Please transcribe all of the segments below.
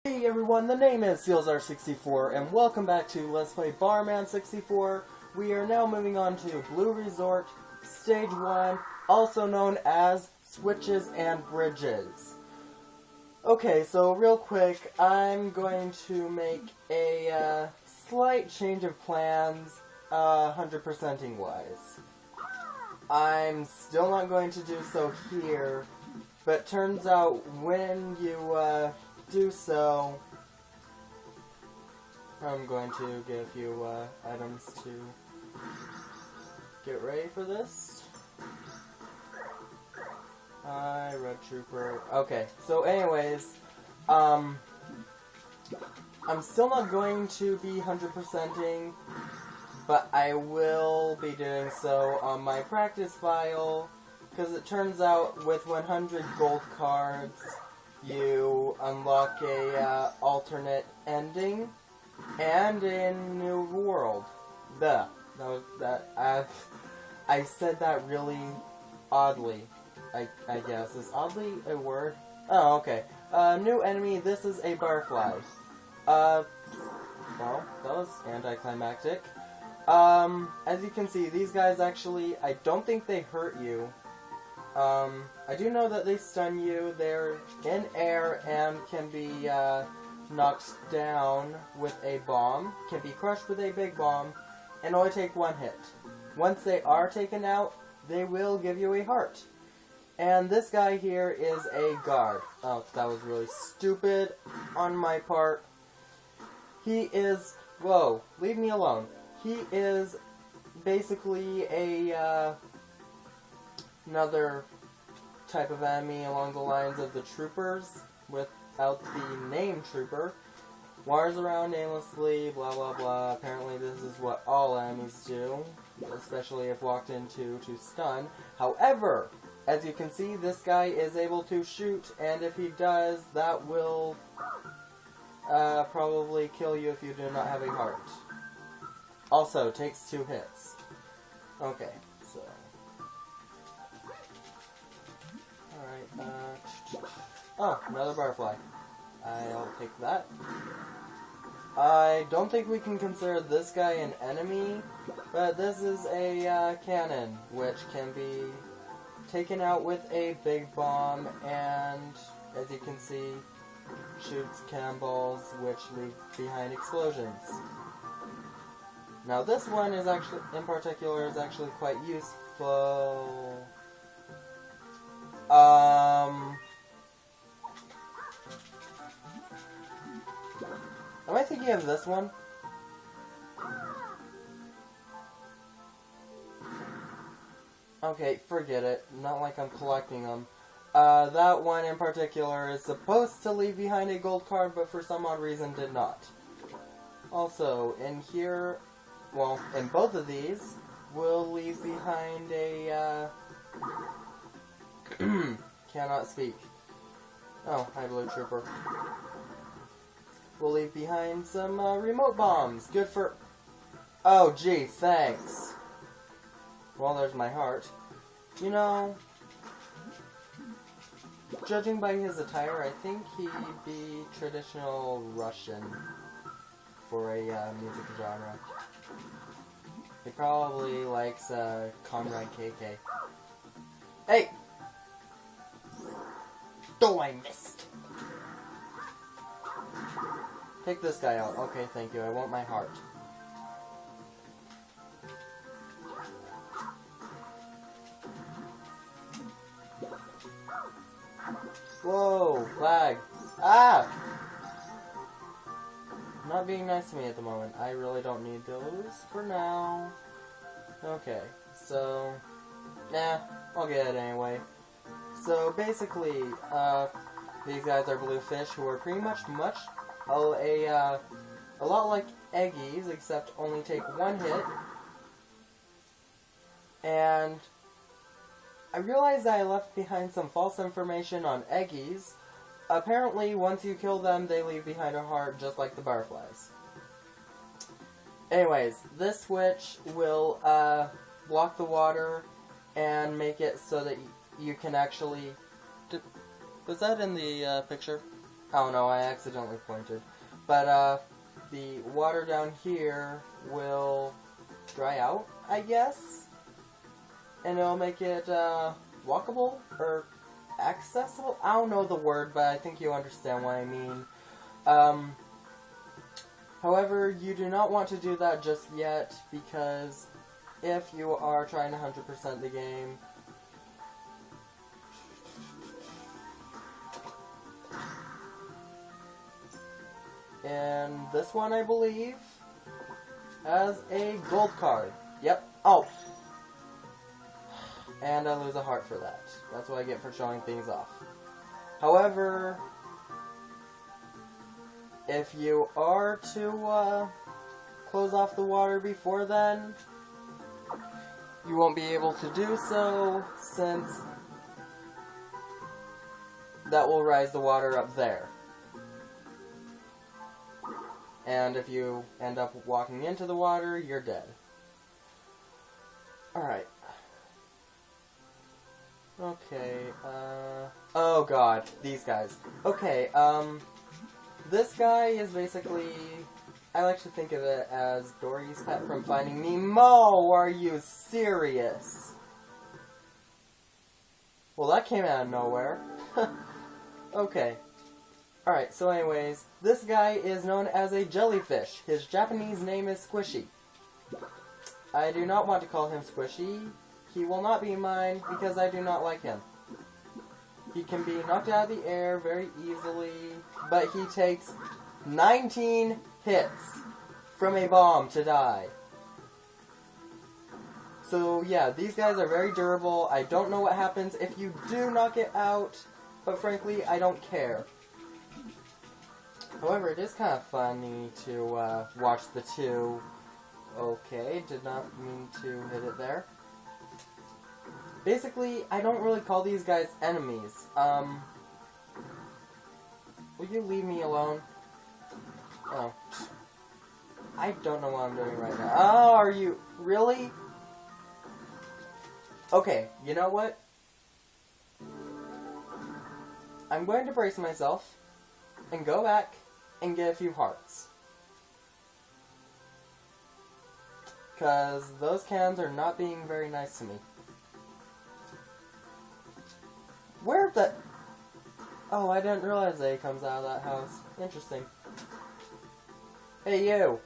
Hey everyone, the name is SealsR64 and welcome back to Let's Play Bomberman 64. We are now moving on to Blue Resort, Stage 1, also known as Switches and Bridges. Okay, so real quick, I'm going to make a slight change of plans, 100%ing wise. I'm still not going to do so here, but turns out when you do so, I'm going to give you items to get ready for this. Hi, Red Trooper. Okay, so anyways, I'm still not going to be 100%ing, but I will be doing so on my practice file, because it turns out with 100 gold cards, you unlock a alternate ending and a new world. I said that really oddly. I guess is oddly a word. Oh, okay. New enemy. This is a barfly. Well, that was anticlimactic. As you can see, these guys actually, I don't think they hurt you. I do know that they stun you. They're in air and can be knocked down with a bomb, can be crushed with a big bomb, and only take one hit. Once they are taken out, they will give you a heart. And this guy here is a guard. Oh, that was really stupid on my part. He is... Whoa, leave me alone. He is basically a... another type of enemy along the lines of the troopers, without the name trooper. Wanders around aimlessly, blah blah blah. Apparently this is what all enemies do, especially if walked into to stun. However, as you can see, this guy is able to shoot, and if he does, that will probably kill you if you do not have a heart. Also, takes 2 hits. Okay, so... oh, another barfly. I'll take that. I don't think we can consider this guy an enemy, but this is a cannon, which can be taken out with a big bomb, and as you can see, shoots cannonballs which leave behind explosions. Now this one is actually, in particular, is actually quite useful. Am I thinking of this one? Okay, forget it. Not like I'm collecting them. That one in particular is supposed to leave behind a gold card, but for some odd reason did not. Also, in here, well, in both of these, we'll leave behind a, cannot speak. Oh, hi, Blue Trooper. We'll leave behind some remote bombs. Good for... Oh, gee, thanks. Well, there's my heart. You know, judging by his attire, I think he'd be traditional Russian for a music genre. He probably likes Comrade KK. Hey! Oh, I missed! Take this guy out. Okay, thank you. I want my heart. Whoa! Lag! Ah! Not being nice to me at the moment. I really don't need those for now. Okay, so... nah, I'll get it anyway. So, basically, these guys are blue fish who are pretty much a lot like eggies, except only take 1 hit. And I realized that I left behind some false information on eggies. Apparently, once you kill them, they leave behind a heart, just like the barflies. Anyways, this switch will block the water and make it so that you can actually... Was that in the picture? Oh no, I accidentally pointed. But, the water down here will dry out, I guess? And it'll make it, walkable? Or accessible? I don't know the word, but I think you understand what I mean. However, you do not want to do that just yet, because if you are trying to 100% the game, and this one, I believe, has a gold card. Yep. Oh! And I lose a heart for that. That's what I get for showing things off. However, if you are to close off the water before then, you won't be able to do so, since that will rise the water up there. And if you end up walking into the water, you're dead. Alright. Okay, oh god, these guys. Okay, this guy is basically, I like to think of it as Dory's pet from Finding Nemo. Are you serious? Well, that came out of nowhere. Okay. Alright, so anyways, this guy is known as a jellyfish. His Japanese name is Squishy. I do not want to call him Squishy. He will not be mine because I do not like him. He can be knocked out of the air very easily, but he takes 19 hits from a bomb to die. So yeah, these guys are very durable. I don't know what happens if you do knock it out, but frankly, I don't care. However, it is kind of funny to watch the two. Okay, did not mean to hit it there. Basically, I don't really call these guys enemies. Will you leave me alone? Oh. I don't know what I'm doing right now. Oh, are you... Really? Okay, you know what? I'm going to brace myself and go back and get a few hearts. Because those cans are not being very nice to me. Where the... Oh, I didn't realize that he comes out of that house. Interesting. Hey, you!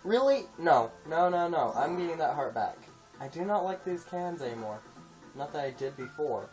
Really? No. No, no, no. I'm getting that heart back. I do not like these cans anymore. Not that I did before.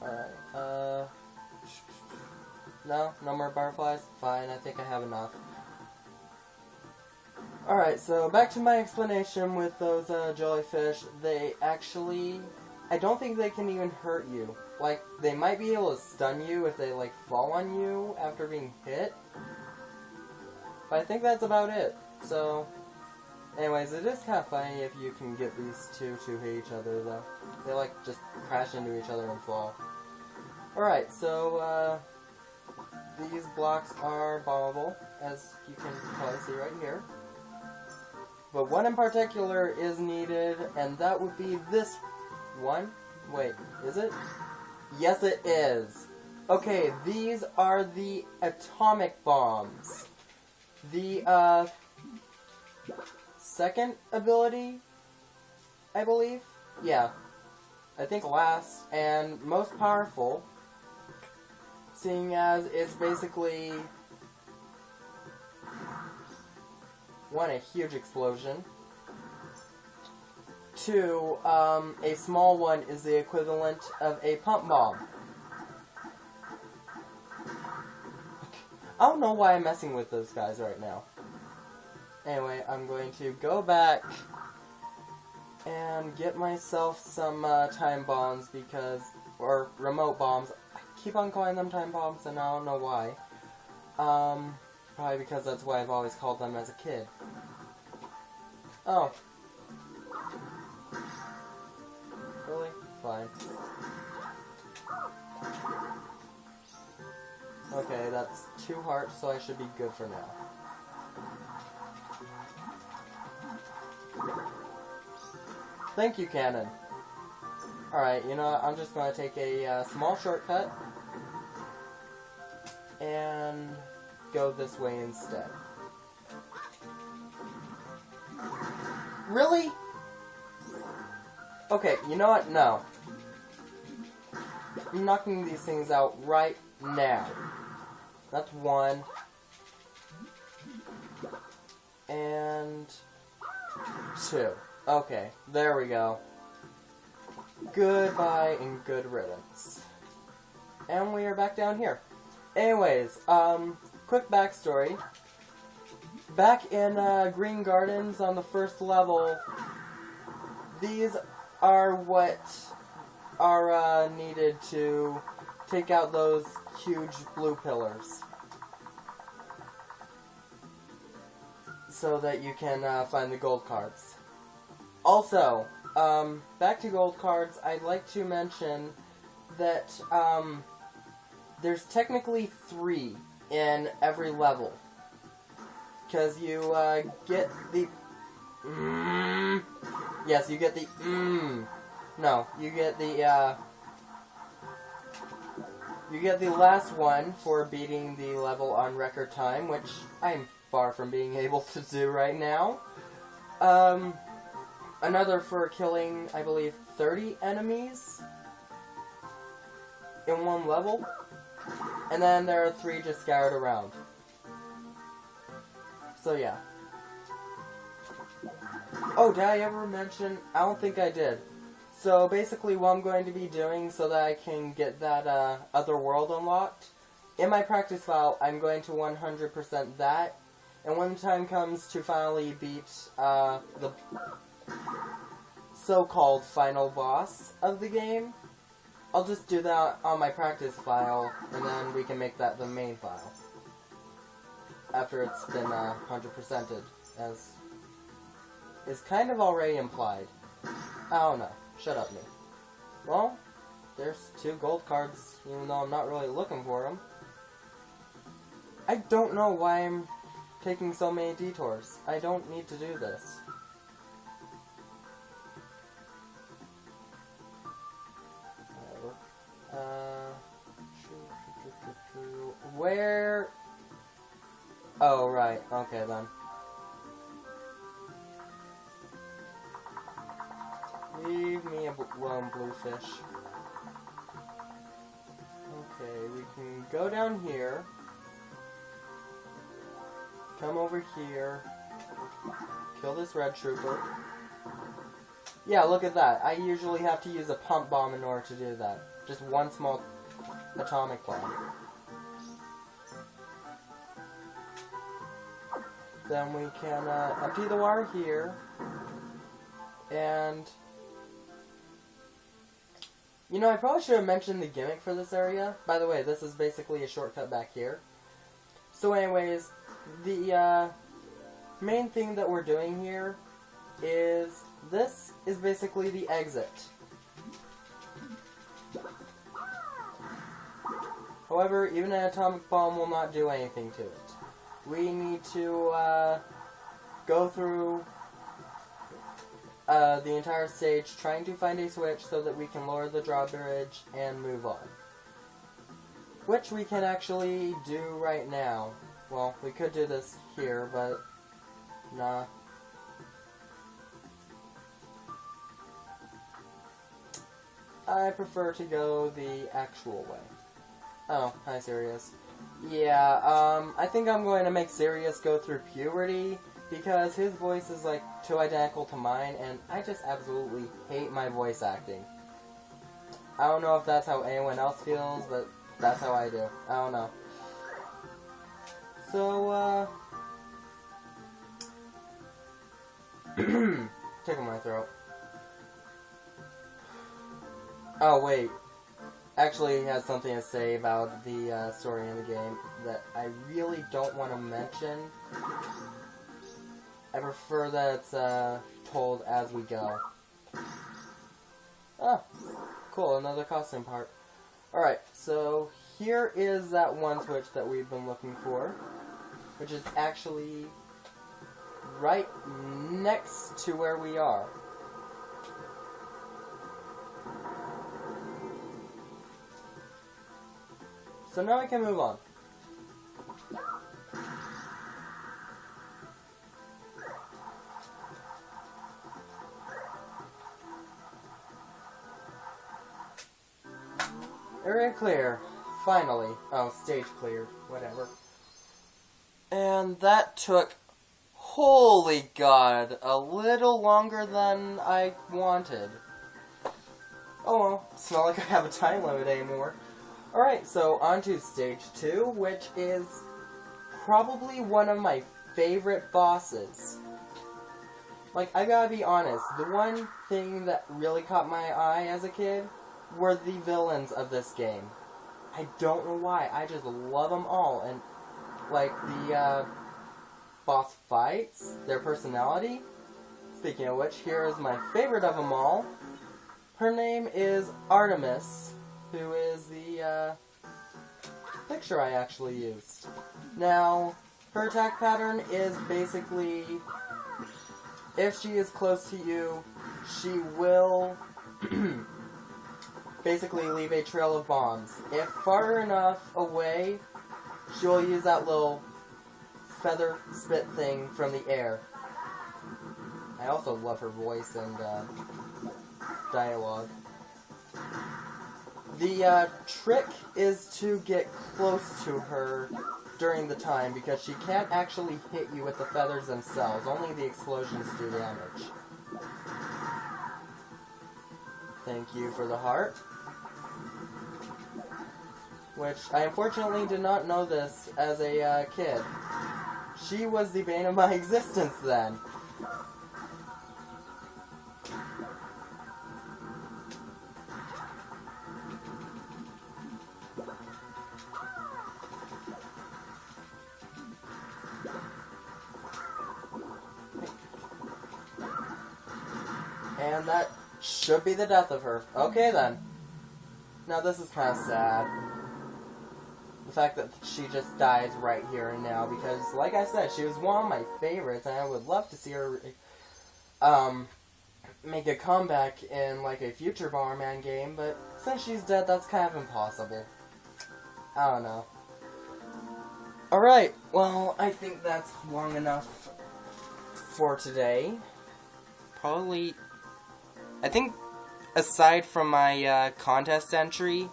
Alright, no? No more butterflies? Fine, I think I have enough. Alright, so back to my explanation with those jellyfish. They actually... I don't think they can even hurt you. Like, they might be able to stun you if they, like, fall on you after being hit. But I think that's about it. So, anyways, it is kind of funny if you can get these two to hit each other, though. They, like, just crash into each other and fall. Alright, so, these blocks are bombable, as you can probably see right here. But one in particular is needed, and that would be this one. Wait, is it? Yes, it is. Okay, these are the atomic bombs. The, second ability, I believe? Yeah. I think last and most powerful, seeing as it's basically, one, a huge explosion. Two, a small one is the equivalent of a pump bomb. I don't know why I'm messing with those guys right now. Anyway, I'm going to go back and get myself some time bombs because, or remote bombs. I keep on calling them time bombs and I don't know why. Probably because that's what I've always called them as a kid. Oh. Really? Fine. Okay, that's 2 hearts, so I should be good for now. Thank you, Cannon. Alright, you know what? I'm just going to take a small shortcut and go this way instead. Really? Okay, you know what? No. I'm knocking these things out right now. That's one. And two. Okay, there we go. Goodbye and good riddance. And we are back down here. Anyways, quick backstory. Back in Green Gardens on the first level, these are what are needed to take out those huge blue pillars. So that you can find the gold cards. Also, back to gold cards, I'd like to mention that there's technically 3 in every level. Because you get the... Yes, you get the... No, you get the... You get the last one for beating the level on record time, which I'm far from being able to do right now. Another for killing, I believe, 30 enemies in one level. And then there are 3 just scattered around. So yeah. Oh, did I ever mention? I don't think I did. So basically what I'm going to be doing so that I can get that other world unlocked, in my practice file I'm going to 100% that, and when the time comes to finally beat the so-called final boss of the game, I'll just do that on my practice file, and then we can make that the main file. After it's been 100%ed, as is kind of already implied. I don't know. Shut up, me. Well, there's 2 gold cards, even though I'm not really looking for them. I don't know why I'm taking so many detours. I don't need to do this. Where? Oh, right. Okay, then. Leave me alone, bluefish. Okay, we can go down here. Come over here. Kill this red trooper. Yeah, look at that. I usually have to use a pump bomb in order to do that. Just one small atomic bomb. Then we can empty the water here. And... you know, I probably should have mentioned the gimmick for this area. By the way, this is basically a shortcut back here. So anyways, the main thing that we're doing here is this is basically the exit. However, even an atomic bomb will not do anything to it. We need to go through the entire stage trying to find a switch so that we can lower the drawbridge and move on. Which we can actually do right now. Well, we could do this here, but nah. I prefer to go the actual way. Oh, hi Sirius. Yeah, I think I'm going to make Sirius go through puberty, because his voice is like too identical to mine, and I just absolutely hate my voice acting. I don't know if that's how anyone else feels, but that's how I do. I don't know. So, tickle my throat. Oh, wait. Actually, he has something to say about the story in the game that I really don't want to mention. I prefer that it's told as we go. Oh, cool, another costume part. Alright, so here is that one switch that we've been looking for, which is actually right next to where we are. So now I can move on. Area clear. Finally. Oh, stage cleared. Whatever. And that took, holy god, a little longer than I wanted. Oh well, it's not like I have a time limit anymore. Alright, so on to stage 2, which is probably one of my favorite bosses. Like, I gotta be honest, the one thing that really caught my eye as a kid were the villains of this game. I don't know why, I just love them all, and like the boss fights, their personality. Speaking of which, here is my favorite of them all. Her name is Artemis, who is the picture I actually used. Now, her attack pattern is basically, if she is close to you, she will basically leave a trail of bombs. If far enough away, she will use that little feather spit thing from the air. I also love her voice and dialogue. The trick is to get close to her during the time, because she can't actually hit you with the feathers themselves. Only the explosions do damage. Thank you for the heart. Which, I unfortunately did not know this as a kid. She was the bane of my existence then. And that should be the death of her. Okay then. Now this is kind of sad. The fact that she just dies right here and now, because, like I said, she was one of my favorites, and I would love to see her make a comeback in, like, a future Bomberman game, but since she's dead, that's kind of impossible. I don't know. Alright, well, I think that's long enough for today. Probably, I think, aside from my contest entry,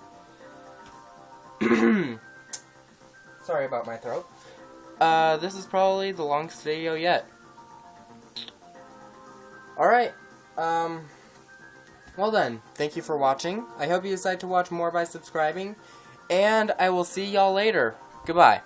sorry about my throat. This is probably the longest video yet. Alright, well then, thank you for watching. I hope you decide to watch more by subscribing, and I will see y'all later. Goodbye.